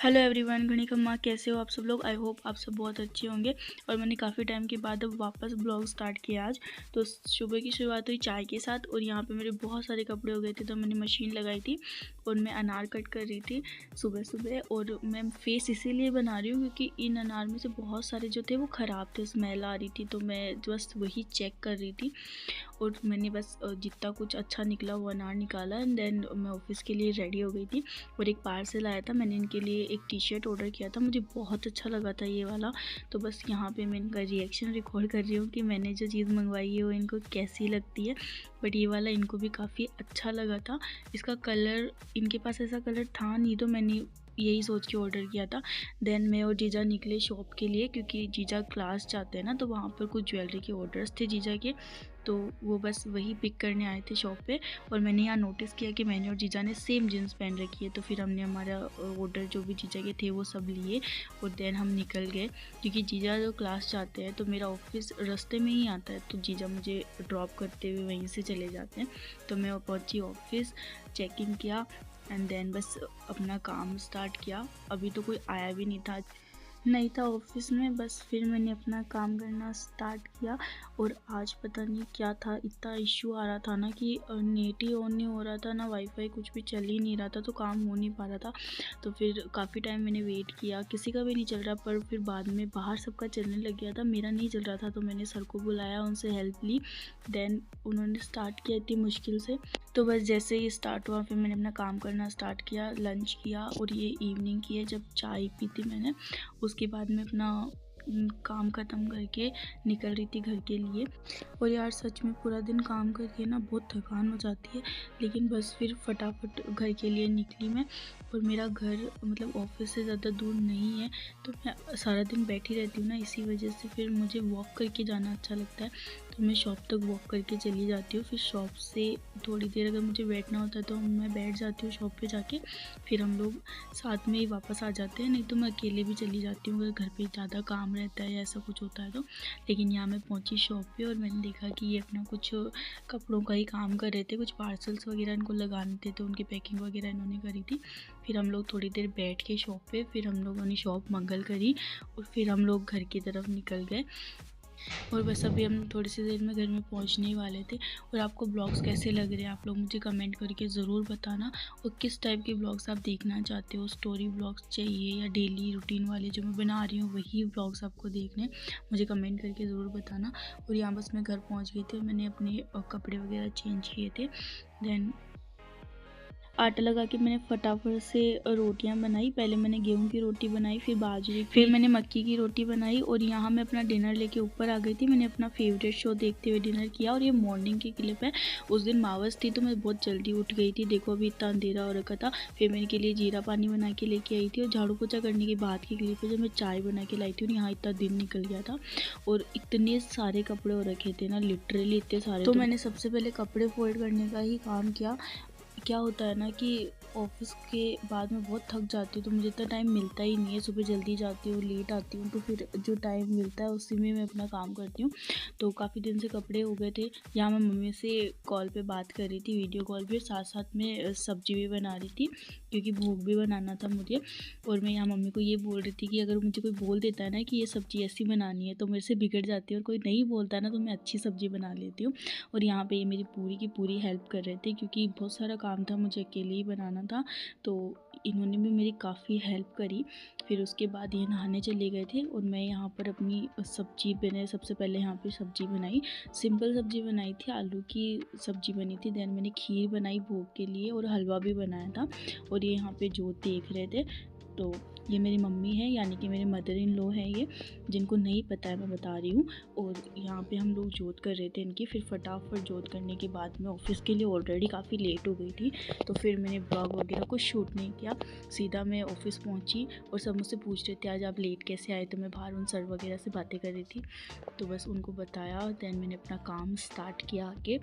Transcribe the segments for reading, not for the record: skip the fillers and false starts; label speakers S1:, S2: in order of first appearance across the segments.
S1: Hello everyone, गणिकम्मा कैसे हो आप सब लोग। आई होप आप सब बहुत अच्छे होंगे। और मैंने काफ़ी टाइम के बाद अब वापस ब्लॉग स्टार्ट किया आज। तो सुबह की शुरुआत हुई चाय के साथ और यहाँ पे मेरे बहुत सारे कपड़े हो गए थे, तो मैंने मशीन लगाई थी और मैं अनार कट कर रही थी सुबह सुबह। और मैं फेस इसीलिए बना रही हूँ क्योंकि इन अनार में से बहुत सारे जो थे वो ख़राब थे, स्मेल आ रही थी, तो मैं बस वही चेक कर रही थी। और मैंने बस जितना कुछ अच्छा निकला वो अनार निकाला एंड देन मैं ऑफिस के लिए रेडी हो गई थी। और एक पार्सल आया था, मैंने इनके लिए एक टी शर्ट ऑर्डर किया था, मुझे बहुत अच्छा लगा था ये वाला। तो बस यहाँ पे मैं इनका रिएक्शन रिकॉर्ड कर रही हूँ कि मैंने जो चीज़ मंगवाई है वो इनको कैसी लगती है। बट ये वाला इनको भी काफ़ी अच्छा लगा था। इसका कलर, इनके पास ऐसा कलर था नहीं, तो मैंने यही सोच के ऑर्डर किया था। देन मैं और जीजा निकले शॉप के लिए क्योंकि जीजा क्लास जाते हैं ना, तो वहाँ पर कुछ ज्वेलरी के ऑर्डर्स थे जीजा के, तो वो बस वही पिक करने आए थे शॉप पे। और मैंने यहाँ नोटिस किया कि मैंने और जीजा ने सेम जीन्स पहन रखी है, तो फिर हमने हमारा ऑर्डर जो भी जीजा के थे वो सब लिए और देन हम निकल गए। क्योंकि जीजा जो क्लास जाते हैं तो मेरा ऑफिस रास्ते में ही आता है, तो जीजा मुझे ड्रॉप करते हुए वहीं से चले जाते हैं। तो मैं पहुँची ऑफिस, चेक इन किया एंड देन बस अपना काम स्टार्ट किया। अभी तो कोई आया भी नहीं था ऑफिस में, बस फिर मैंने अपना काम करना स्टार्ट किया। और आज पता नहीं क्या था, इतना इश्यू आ रहा था ना कि नेट ही ऑन नहीं हो रहा था, ना वाईफाई, कुछ भी चल ही नहीं रहा था, तो काम हो नहीं पा रहा था। तो फिर काफ़ी टाइम मैंने वेट किया, किसी का भी नहीं चल रहा, पर फिर बाद में बाहर सबका चलने लग गया था, मेरा नहीं चल रहा था। तो मैंने सर को बुलाया, उनसे हेल्प ली, देन उन्होंने स्टार्ट किया इतनी मुश्किल से। तो बस जैसे ही स्टार्ट हुआ फिर मैंने अपना काम करना स्टार्ट किया, लंच किया और ये इवनिंग की है जब चाय पी थी मैंने। उसके बाद मैं अपना काम ख़त्म करके निकल रही थी घर के लिए। और यार सच में पूरा दिन काम करके ना बहुत थकान हो जाती है, लेकिन बस फिर फटाफट घर के लिए निकली मैं। और मेरा घर मतलब ऑफिस से ज़्यादा दूर नहीं है, तो मैं सारा दिन बैठी रहती हूँ ना, इसी वजह से फिर मुझे वॉक करके जाना अच्छा लगता है। तो मैं शॉप तक वॉक करके चली जाती हूँ, फिर शॉप से थोड़ी देर अगर मुझे बैठना होता है तो मैं बैठ जाती हूँ शॉप पे जाके, फिर हम लोग साथ में ही वापस आ जाते हैं। नहीं तो मैं अकेले भी चली जाती हूँ अगर घर पे ज़्यादा काम रहता है या ऐसा कुछ होता है तो। लेकिन यहाँ मैं पहुँची शॉप पे और मैंने देखा कि ये अपना कुछ कपड़ों का ही काम कर रहे थे, कुछ पार्सल्स वगैरह इनको लगाने थे, तो उनकी पैकिंग वगैरह इन्होंने करी थी। फिर हम लोग थोड़ी देर बैठ के शॉप पे, फिर हम लोगों ने शॉप मंगल करी और फिर हम लोग घर की तरफ निकल गए। और बस अभी हम थोड़ी सी देर में घर में पहुंचने ही वाले थे। और आपको ब्लॉग्स कैसे लग रहे हैं आप लोग मुझे कमेंट करके ज़रूर बताना। और किस टाइप के ब्लॉग्स आप देखना चाहते हो, स्टोरी ब्लॉग्स चाहिए या डेली रूटीन वाले जो मैं बना रही हूँ वही ब्लॉग्स आपको देखने, मुझे कमेंट करके ज़रूर बताना। और यहाँ बस मैं घर पहुँच गई थी और मैंने अपने कपड़े वगैरह चेंज किए थे। देन आटा लगा के मैंने फटाफट से रोटियां बनाई। पहले मैंने गेहूं की रोटी बनाई, फिर बाजरे की, फिर मैंने मक्की की रोटी बनाई। और यहाँ मैं अपना डिनर लेके ऊपर आ गई थी। मैंने अपना फेवरेट शो देखते हुए डिनर किया। और ये मॉर्निंग की क्लिप है, उस दिन मावस थी तो मैं बहुत जल्दी उठ गई थी। देखो अभी इतना अंधेरा हो रखा था। फिर मैं इनके लिए जीरा पानी बना के लेके आई थी। और झाड़ू पोछा करने के बाद की क्लिप है जब मैं चाय बना के लाई थी और यहाँ इतना दिन निकल गया था। और इतने सारे कपड़े हो रखे थे ना, लिटरली इतने सारे। तो मैंने सबसे पहले कपड़े फोल्ड करने का ही काम किया। क्या होता है ना कि ऑफिस के बाद मैं बहुत थक जाती हूँ, तो मुझे इतना टाइम मिलता ही नहीं है। सुबह जल्दी जाती हूँ, लेट आती हूँ, तो फिर जो टाइम मिलता है उसी में मैं अपना काम करती हूँ। तो काफ़ी दिन से कपड़े हो गए थे। यहाँ मैं मम्मी से कॉल पे बात कर रही थी, वीडियो कॉल पे, साथ साथ में सब्जी भी बना रही थी क्योंकि भोग भी बनाना था मुझे। और मैं यहाँ मम्मी को ये बोल रही थी कि अगर मुझे कोई बोल देता है ना कि ये सब्ज़ी ऐसी बनानी है तो मेरे से बिगड़ जाती है, और कोई नहीं बोलता है ना तो मैं अच्छी सब्ज़ी बना लेती हूँ। और यहाँ पे ये मेरी पूरी की पूरी हेल्प कर रहे थे क्योंकि बहुत सारा काम था, मुझे अकेले ही बनाना था, तो इन्होंने भी मेरी काफ़ी हेल्प करी। फिर उसके बाद ये नहाने चले गए थे और मैं यहाँ पर अपनी सब्ज़ी मैंने सबसे पहले यहाँ पे सब्ज़ी बनाई। सिंपल सब्ज़ी बनाई थी, आलू की सब्ज़ी बनी थी। देन मैंने खीर बनाई भोग के लिए और हलवा भी बनाया था। और ये यहाँ पे जो देख रहे थे, तो ये मेरी मम्मी है, यानी कि मेरे मदर इन लॉ है ये, जिनको नहीं पता है मैं बता रही हूँ। और यहाँ पे हम लोग जोत कर रहे थे इनकी। फिर फटाफट जोत करने के बाद मैं ऑफिस के लिए ऑलरेडी काफ़ी लेट हो गई थी, तो फिर मैंने ब्लॉग वगैरह कुछ शूट नहीं किया, सीधा मैं ऑफिस पहुँची। और सब मुझसे पूछ रहे थे आज आप लेट कैसे आए, तो मैं बाहर उन सर वगैरह से बातें कर रही थी, तो बस उनको बताया। दैन मैंने अपना काम स्टार्ट किया आगे।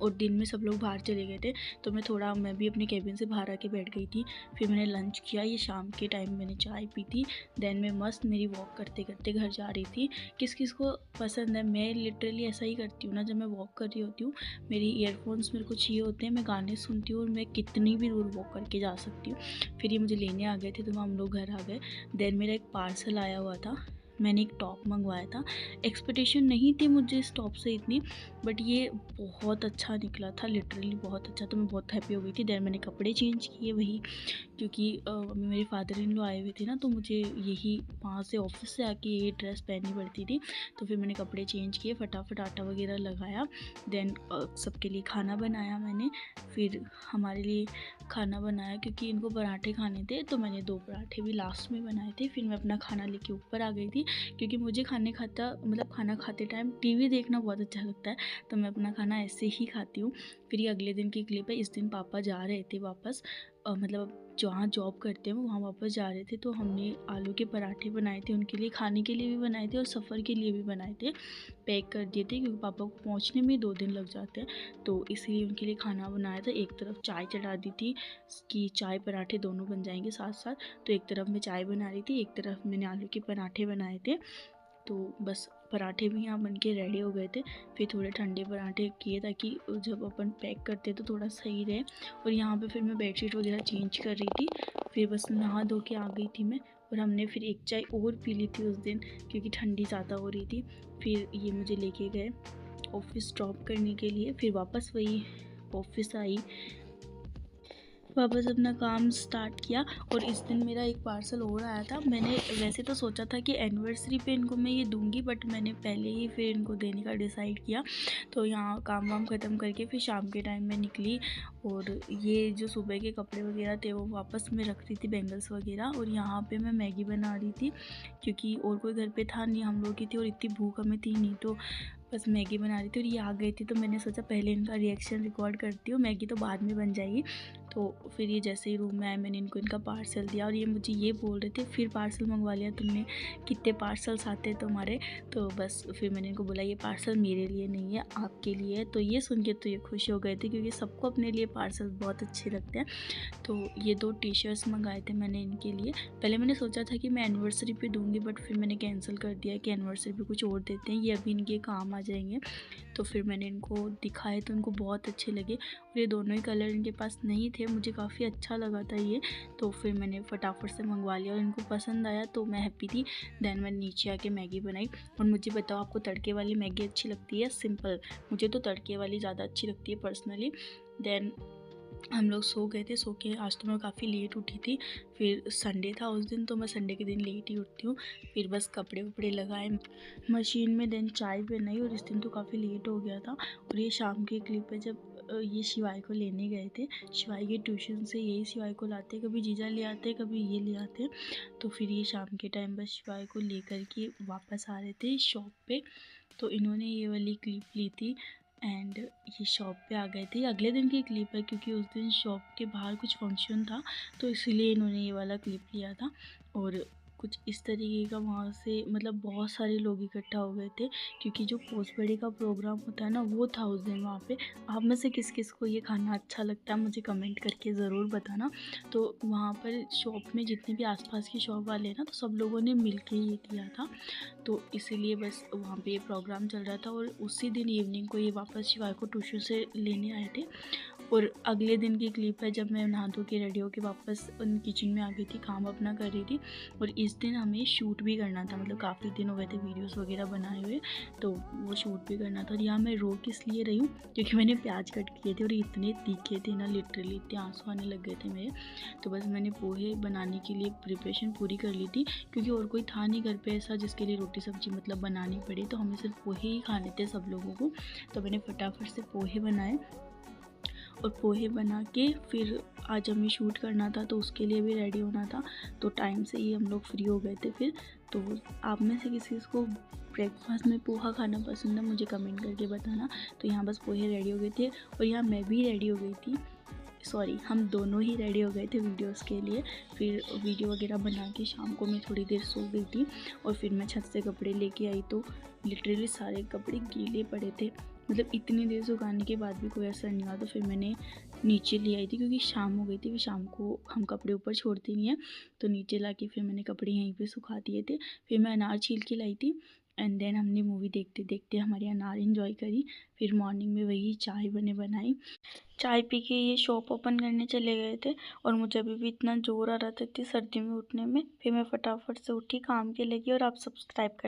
S1: और दिन में सब लोग बाहर चले गए थे, तो मैं भी अपने केबिन से बाहर आके बैठ गई थी। फिर मैंने लंच किया, ये शाम के टाइम मैंने चाय पी थी। देन मैं मस्त मेरी वॉक करते करते घर जा रही थी। किस किस को पसंद है, मैं लिटरली ऐसा ही करती हूँ ना, जब मैं वॉक कर रही होती हूँ मेरी ईयरफोन्स मेरे को चाहिए होते हैं, मैं गाने सुनती हूँ और मैं कितनी भी दूर वॉक करके जा सकती हूँ। फिर ये मुझे लेने आ गए थे, तो हम लोग घर आ गए। देन मेरा एक पार्सल आया हुआ था, मैंने एक टॉप मंगवाया था। एक्सपेक्टेशन नहीं थी मुझे इस टॉप से इतनी, बट ये बहुत अच्छा निकला था, लिटरली बहुत अच्छा, तो मैं बहुत हैप्पी हो गई थी। देन मैंने कपड़े चेंज किए वही, क्योंकि मेरे फादर इन लॉ आए हुए थे ना, तो मुझे यही वहाँ से ऑफिस से आके यही ड्रेस पहननी पड़ती थी। तो फिर मैंने कपड़े चेंज किए, फटाफट आटा वगैरह लगाया। देन सबके लिए खाना बनाया मैंने। फिर हमारे लिए खाना बनाया क्योंकि इनको पराठे खाने थे, तो मैंने 2 पराठे भी लास्ट में बनाए थे। फिर मैं अपना खाना लेके ऊपर आ गई थी, क्योंकि मुझे खाना खाते टाइम टीवी देखना बहुत अच्छा लगता है, तो मैं अपना खाना ऐसे ही खाती हूँ। फिर ये अगले दिन की क्लिप है। इस दिन पापा जा रहे थे वापस, मतलब जहाँ जॉब करते हैं वो वहाँ वापस जा रहे थे, तो हमने आलू के पराठे बनाए थे, उनके लिए खाने के लिए भी बनाए थे और सफ़र के लिए भी बनाए थे। पैक कर दिए थे क्योंकि पापा को पहुँचने में 2 दिन लग जाते हैं, तो इसलिए उनके लिए खाना बनाया था। एक तरफ चाय चढ़ा दी थी कि चाय पराठे दोनों बन जाएंगे साथ साथ, तो एक तरफ मैं चाय बना रही थी, एक तरफ मैंने आलू के पराठे बनाए थे। तो बस पराठे भी यहाँ बन के रेडी हो गए थे। फिर थोड़े ठंडे पराठे किए ताकि जब अपन पैक करते तो थोड़ा सही रहे। और यहाँ पे फिर मैं बेडशीट वगैरह चेंज कर रही थी, फिर बस नहा धो के आ गई थी मैं। और हमने फिर एक चाय और पी ली थी उस दिन, क्योंकि ठंडी ज़्यादा हो रही थी। फिर ये मुझे लेके गए ऑफिस ड्रॉप करने के लिए, फिर वापस वही ऑफिस आई, वापस अपना काम स्टार्ट किया। और इस दिन मेरा एक पार्सल और आया था। मैंने वैसे तो सोचा था कि एनिवर्सरी पे इनको मैं ये दूंगी, बट मैंने पहले ही फिर इनको देने का डिसाइड किया। तो यहाँ काम वाम ख़त्म करके फिर शाम के टाइम में निकली, और ये जो सुबह के कपड़े वगैरह थे वो वापस मैं रख रही थी, बैंगल्स वगैरह। और यहाँ पे मैं मैगी बना रही थी, क्योंकि और कोई घर पे था नहीं, हम लोग की थी और इतनी भूख हमें थी नहीं, तो बस मैगी बना रही थी। और ये आ गई थी, तो मैंने सोचा पहले इनका रिएक्शन रिकॉर्ड करती हूँ, मैगी तो बाद में बन जाएगी। तो फिर ये जैसे ही रूम में आए मैंने इनका पार्सल दिया, और ये मुझे ये बोल रहे थे फिर पार्सल मंगवा लिया तुमने, कितने पार्सल्स आते हैं तुम्हारे। तो बस फिर मैंने इनको बोला ये पार्सल मेरे लिए नहीं है, आपके लिए है। तो ये सुन के तो ये खुश हो गए थे, क्योंकि सबको अपने लिए पार्सल बहुत अच्छे लगते हैं। तो ये 2 टी-शर्ट्स मंगाए थे मैंने इनके लिए। पहले मैंने सोचा था कि मैं एनिवर्सरी पे दूंगी, बट फिर मैंने कैंसिल कर दिया कि एनिवर्सरी पे कुछ और देते हैं, ये अभी इनके काम आ जाएंगे। तो फिर मैंने इनको दिखाए तो इनको बहुत अच्छे लगे, और ये दोनों ही कलर इनके पास नहीं थे, मुझे काफ़ी अच्छा लगा था ये। तो फिर मैंने फटाफट से मंगवा लिया और इनको पसंद आया, तो मैं हैप्पी थी। देन मैंने नीचे आके मैगी बनाई। और मुझे बताओ आपको तड़के वाली मैगी अच्छी लगती है सिंपल? मुझे तो तड़के वाली ज़्यादा अच्छी लगती है पर्सनली। देन हम लोग सो गए थे, सो के आज तो मैं काफ़ी लेट उठी थी। फिर संडे था उस दिन, तो मैं संडे के दिन लेट ही उठती हूँ। फिर बस कपड़े वपड़े लगाए मशीन में, देन चाय बनाई, और इस दिन तो काफ़ी लेट हो गया था। और ये शाम की क्लिप है, जब ये शिवाय को लेने गए थे। शिवाय के ट्यूशन से यही शिवाय को लाते, कभी जीजा ले आते कभी ये ले आते। तो फिर ये शाम के टाइम बस शिवाय को लेकर के वापस आ रहे थे शॉप पे, तो इन्होंने ये वाली क्लिप ली थी। एंड ये शॉप पे आ गए थे। अगले दिन की क्लिप है, क्योंकि उस दिन शॉप के बाहर कुछ फंक्शन था, तो इसीलिए इन्होंने ये वाला क्लिप लिया था। और कुछ इस तरीके का वहाँ से मतलब बहुत सारे लोग इकट्ठा हो गए थे, क्योंकि जो पोस्ट बर्थडे का प्रोग्राम होता है ना, वो था उस दिन वहाँ पे। आप में से किस किस को ये खाना अच्छा लगता है मुझे कमेंट करके ज़रूर बताना। तो वहाँ पर शॉप में जितने भी आसपास की शॉप वाले हैं ना, तो सब लोगों ने मिल के ये किया था, तो इसीलिए बस वहाँ पे ये प्रोग्राम चल रहा था। और उसी दिन इवनिंग को ये वापस शिवाय को ट्यूशन से लेने आए थे। और अगले दिन की क्लिप है, जब मैं नहा धो के रेडी होकर वापस उन किचन में आ गई थी, काम अपना कर रही थी। और इस दिन हमें शूट भी करना था, मतलब काफ़ी दिन हो गए थे वीडियोस वगैरह बनाए हुए, तो वो शूट भी करना था। और यहाँ मैं रो किस लिए रही हूँ, क्योंकि मैंने प्याज कट किए थे और इतने तीखे थे ना, लिटरली इतने आंसू आने लग गए थे मेरे। तो बस मैंने पोहे बनाने के लिए प्रिपरेशन पूरी कर ली थी, क्योंकि और कोई था नहीं घर पे ऐसा जिसके लिए रोटी सब्जी मतलब बनानी पड़ी, तो हमें सिर्फ पोहे ही खाने थे सब लोगों को। तो मैंने फटाफट से पोहे बनाए, और पोहे बना के फिर आज हमें शूट करना था, तो उसके लिए भी रेडी होना था। तो टाइम से ही हम लोग फ्री हो गए थे फिर। तो आप में से किसी को ब्रेकफास्ट में पोहा खाना पसंद है मुझे कमेंट करके बताना। तो यहाँ बस पोहे रेडी हो गए थे, और यहाँ मैं भी रेडी हो गई थी, सॉरी हम दोनों ही रेडी हो गए थे वीडियोस के लिए। फिर वीडियो वगैरह बना के शाम को मैं थोड़ी देर सो गई थी, और फिर मैं छत से कपड़े लेके आई, तो लिटरली सारे कपड़े गीले पड़े थे। मतलब इतनी देर सुखाने के बाद भी कोई असर नहीं हुआ, तो फिर मैंने नीचे ले आई थी क्योंकि शाम हो गई थी। फिर शाम को हम कपड़े ऊपर छोड़ते नहीं हैं, तो नीचे ला के फिर मैंने कपड़े यहीं पे सुखा दिए थे। फिर मैं अनार छील के लाई थी एंड देन हमने मूवी देखते देखते हमारी अनार इन्जॉय करी। फिर मॉर्निंग में वही चाय बनाई। चाय पी के ये शॉप ओपन करने चले गए थे और मुझे अभी भी इतना ज़ोर आ रहा था इतनी सर्दी में उठने में। फिर मैं फटाफट से उठी, काम के लगी और आप सब्सक्राइब कर